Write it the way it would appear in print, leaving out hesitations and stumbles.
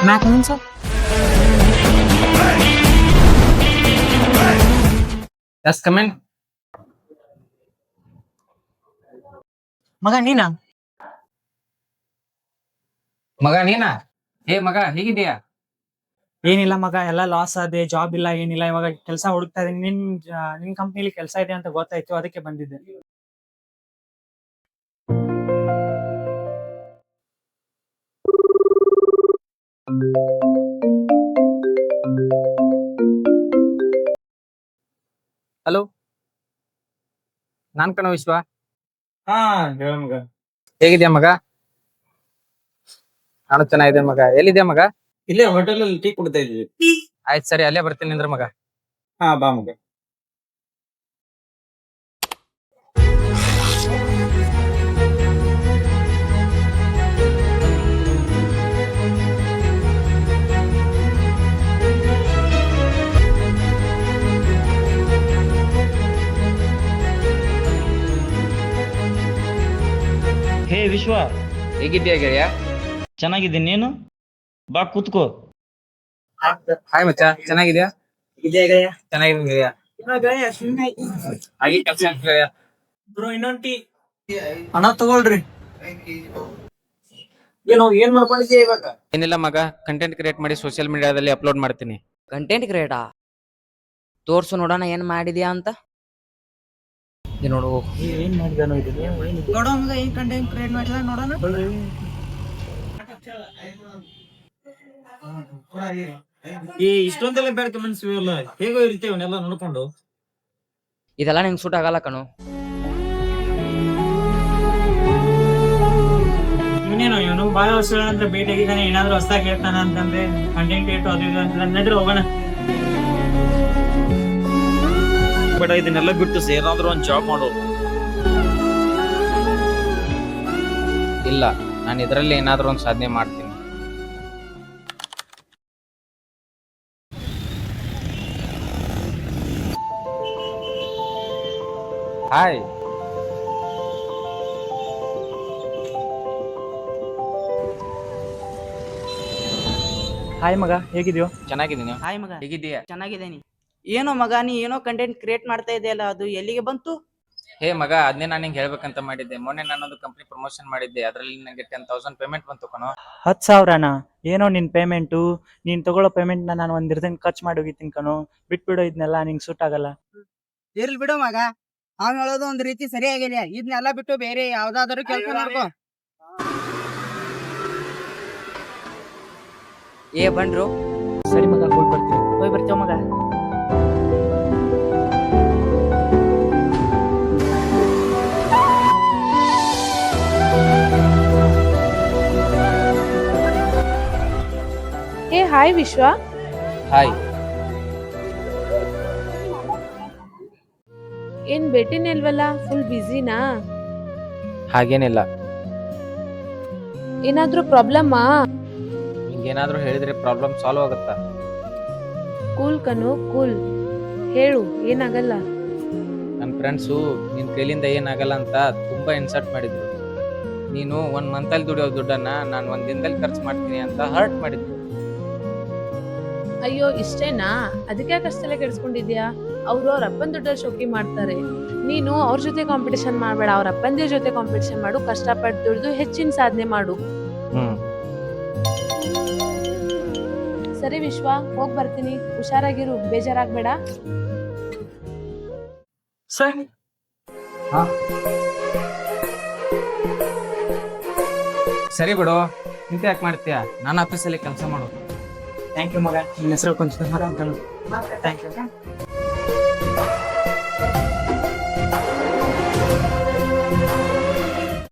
May I come in, sir? Just come in. ಮಗ ನೀನಾ? ಮಗ ನೀನಾ? ಮಗ ಹೇಗಿದ್ಯಾ? ಏನಿಲ್ಲ ಮಗ, ಎಲ್ಲ ಲಾಸ್ ಆದೆ, ಜಾಬ್ ಇಲ್ಲ ಏನಿಲ್ಲ. ಇವಾಗ ಕೆಲಸ ಹುಡುಕ್ತಾ ಇದೀನಿ. ನಿನ್ ಕಂಪ್ನಿಲಿ ಕೆಲಸ ಇದೆ ಅಂತ ಗೊತ್ತಾಯ್ತು, ಅದಕ್ಕೆ ಬಂದಿದ್ದೆ. ಹಲೋ, ನಾನ್ ಕಣ ವಿಶ್ವ. ಹಾ ಹೇಳ ಮಗ. ಹೇಗಿದ್ಯಾ ಮಗ? ನಾನು ಚೆನ್ನಾಗಿದೆ ಮಗ. ಎಲ್ಲಿದ್ಯಾ ಮಗ? ಇಲ್ಲೇ ಹೋಟೆಲ್ ಅಲ್ಲಿ ಟೀ ಕುಡ್ತಾ ಇದ್ವಿ. ಆಯ್ತು ಸರಿ, ಅಲ್ಲೇ ಬರ್ತೀನಿ ನಿಂದ್ರ ಮಗ. ಹಾ ಬಾ ಮಗ. ಹೇ ವಿಶ್ವ, ಹೇಗಿದ್ಯಾ ಗೆಳೆಯ? ಚೆನ್ನಾಗಿದ್ದೀನಿ. ನೀನು ಬಾ ಕೂತ್ಕೋ. ಹಾಯ್ ಮಚ್ಚ, ಚೆನ್ನಾಗಿದ್ಯಾ? ಚೆನ್ನಾಗಿದೆ ಗೆಳೆಯ. ಹಾಗೆ ಕೆಲಸ ಗೆಳೆಯ. ಬ್ರೋ ಇನ್ನೊಂದ್ ಟೀ. ಹಣ ತಗೊಳ್ರಿ. ಏನ್ ಮಾಡ್ಕೊಂಡಿದ್ಯಾ ಇವಾಗ? ಏನಿಲ್ಲ ಮಗ, ಕಂಟೆಂಟ್ ಕ್ರಿಯೇಟ್ ಮಾಡಿ ಸೋಷಿಯಲ್ ಮೀಡಿಯಾದಲ್ಲಿ ಅಪ್ಲೋಡ್ ಮಾಡ್ತೀನಿ. ಕಂಟೆಂಟ್ ಕ್ರಿಯೇಟಾ? ತೋರ್ಸು ನೋಡೋಣ ಏನ್ ಮಾಡಿದ್ಯಾ ಅಂತ. ನೋಡು, ಏನ್ ಮಾಡಿದಾನೋ ಇದು? ನೋಡೋ ಮಗ, ಏನ್ ಕಂಟೆಂಟ್ ಕ್ರಿಯೇಟ್ ಮಾಡಿದ ನೋಡೋಣ. ಇಷ್ಟೊಂದೆಲ್ಲ ಬ್ಯಾಡ್ ಕಮೆಂಟ್ಸ್ ಇವೆಲ್ಲ ಹೇಗೋ ಇರ್ತೇವೆ ಅವನ್ನೆಲ್ಲ ನೋಡ್ಕೊಂಡು. ಇದೆಲ್ಲ ನಿಂಗೆ ಸೂಟ್ ಆಗಲ್ಲ ಕಣು. ಇವನು ಬಹಳ ವರ್ಷಗಳ ನಂತರ ಭೇಟಿ ಆಗಿದ್ದಾನೆ, ಏನಾದ್ರು ಹೊಸದಾಗಿ ಹೇಳ್ತಾನ ಅಂತಂದ್ರೆ ಕಂಟೆಂಟ್ ಕ್ರಿಯೇಟ್ ಅದು ಇದು ಅಂತ ನಡ್ರಿ ಹೋಗೋಣ. ಬಟ್ ಇದನ್ನೆಲ್ಲ ಬಿಟ್ಟು ಏನಾದ್ರೂ ಒಂದ್ ಜಾಬ್ ಮಾಡು. ಇಲ್ಲ, ನಾನು ಇದರಲ್ಲಿ ಏನಾದ್ರೂ ಒಂದು ಸಾಧನೆ ಮಾಡ್ತೀನಿ. ಹಾಯ್. ಹಾಯ್ ಮಗ, ಹೇಗಿದ್ಯೋ? ಚೆನ್ನಾಗಿದ್ದೀನಿ. ಹಾಯ್ ಮಗ, ಹೇಗಿದ್ದೀಯಾ? ಚೆನ್ನಾಗಿದ್ದೀನಿ. ಏನೋ ಮಗ, ನೀ ಏನೋ ಕಂಟೆಂಟ್ ಕ್ರಿಯೇಟ್ ಮಾಡ್ತಾ ಇದೆಯಲ್ಲ, ಅದು ಎಲ್ಲಿಗೆ ಬಂತು? ಮಗ, ಅದನ್ನೇ ನಾನು ನಿಂಗೆ ಹೇಳ್ಬೇಕಂತ ಮಾಡಿದ್ದೆ. ಮೊನ್ನೆ ನಾನೊಂದು ಕಂಪ್ನಿ ಪ್ರಮೋಷನ್ ಮಾಡಿದ್ದೆ, ಅದರಲ್ಲಿ ನನಗೆ 10,000 ಪೇಮೆಂಟ್ ಬಂತು ಕಣೋ. 10,000ನಾ? ಏನೋ ನಿನ್ ಪೇಮೆಂಟು? ನೀನ್ ತಗೊಳ್ಳೋ ಪೇಮೆಂಟ್ ನಾನು ಒಂದ್ ದಿನ ಖರ್ಚು ಮಾಡಿ ಹೋಗಿದ್ದೀನಿ ಕಣೋ. ಬಿಟ್ಬಿಡೋ ಇದನ್ನೆಲ್ಲ, ನಿಂಗೆ ಸೂಟ್ ಆಗಲ್ಲ. ಇರ್ಲಿ ಬಿಡು ಮಗ, ಅವ್ನು ಹೇಳೋದು ಒಂದ್ ರೀತಿ ಸರಿಯಾಗಿದೆ. ಇದನ್ನೆಲ್ಲ ಬಿಟ್ಟು ಬೇರೆ ಯಾವ್ದಾದ್ರು ಕೆಲಸ ಮಾಡ್ಕೋ. ಬಂದ್ರು. ಸರಿ ಮಗ, ಹೋಗಿ ಬರ್ತೀನಿ. ಹೋಗಿ ಬರ್ತೇವ ಮಗ. ಹಾಯ್ ವಿಶ್ವ. ಹಾಯ್. ಏನ್ ಭೇಟಿನೇ ಇಲ್ವಲ್ಲ, ಫುಲ್ ಬಿಸಿನಾ? ಹಾಗೇನಿಲ್ಲ. ಏನಾದ್ರೂ ಪ್ರಾಬ್ಲಮ್ಮಾ? ನಿಂಗೇನಾದ್ರೂ ಹೇಳಿದ್ರೆ ಪ್ರಾಬ್ಲಮ್ ಸಾಲ್ವ್ ಆಗುತ್ತಾ? ಕೂಲ್ ಕಣು, ಕೂಲ್. ಹೇಳು, ಏನಾಗಲ್ಲ. ನನ್ನ ಫ್ರೆಂಡ್ಸು ನಿನ್ ಕೈಲಿಂದ ಏನಾಗಲ್ಲ ಅಂತ ತುಂಬಾ ಇನ್ಸಲ್ಟ್ ಮಾಡಿದ್ರು. ನೀನು 1 ಮಂತಲ್ಲಿ ದುಡಿಯೋ ದುಡ್ಡನ್ನ ನಾನು 1 ದಿನದಲ್ಲಿ ಖರ್ಚು ಮಾಡ್ತೀನಿ ಅಂತ ಹರ್ಟ್ ಮಾಡಿದ್ರು. ಅಯ್ಯೋ ಇಷ್ಟೇನಾ? ಅದಕ್ಕೆ ಅಷ್ಟೆಲ್ಲ ಕೆಡ್ಸ್ಕೊಂಡಿದ್ಯಾ? ಅವ್ರು ಅವ್ರ ಅಪ್ಪನ ದುಡ್ಡಲ್ಲಿ ಶೋಕಿ ಮಾಡ್ತಾರೆ. ನೀನು ಅವ್ರ ಜೊತೆ ಕಾಂಪಿಟೇಷನ್ ಮಾಡ್ಬೇಡ, ಅವ್ರ ಅಪ್ಪಂದಿರ ಜೊತೆ ಕಾಂಪಿಟೇಷನ್ ಮಾಡು. ಕಷ್ಟಪಟ್ಟು ದುಡ್ದು ಹೆಚ್ಚಿನ ಸಾಧನೆ ಮಾಡು. ಸರಿ ವಿಶ್ವ, ಹೋಗ್ ಬರ್ತೀನಿ. ಹುಷಾರಾಗಿರು, ಬೇಜಾರಾಗ್ಬೇಡ. ಸರಿ. ಸರಿ ಬಿಡು, ಇಂತ ಯಾಕೆ ಮಾಡ್ತೀಯಾ? ನಾನು ಆಫೀಸಲ್ಲಿ ಕೆಲಸ ಮಾಡು. ಥ್ಯಾಂಕ್ ಯು ಮಗ, ನಿನ್ನ ಹೆಸರು ಕೊಂಚ ಥ್ಯಾಂಕ್ ಯು.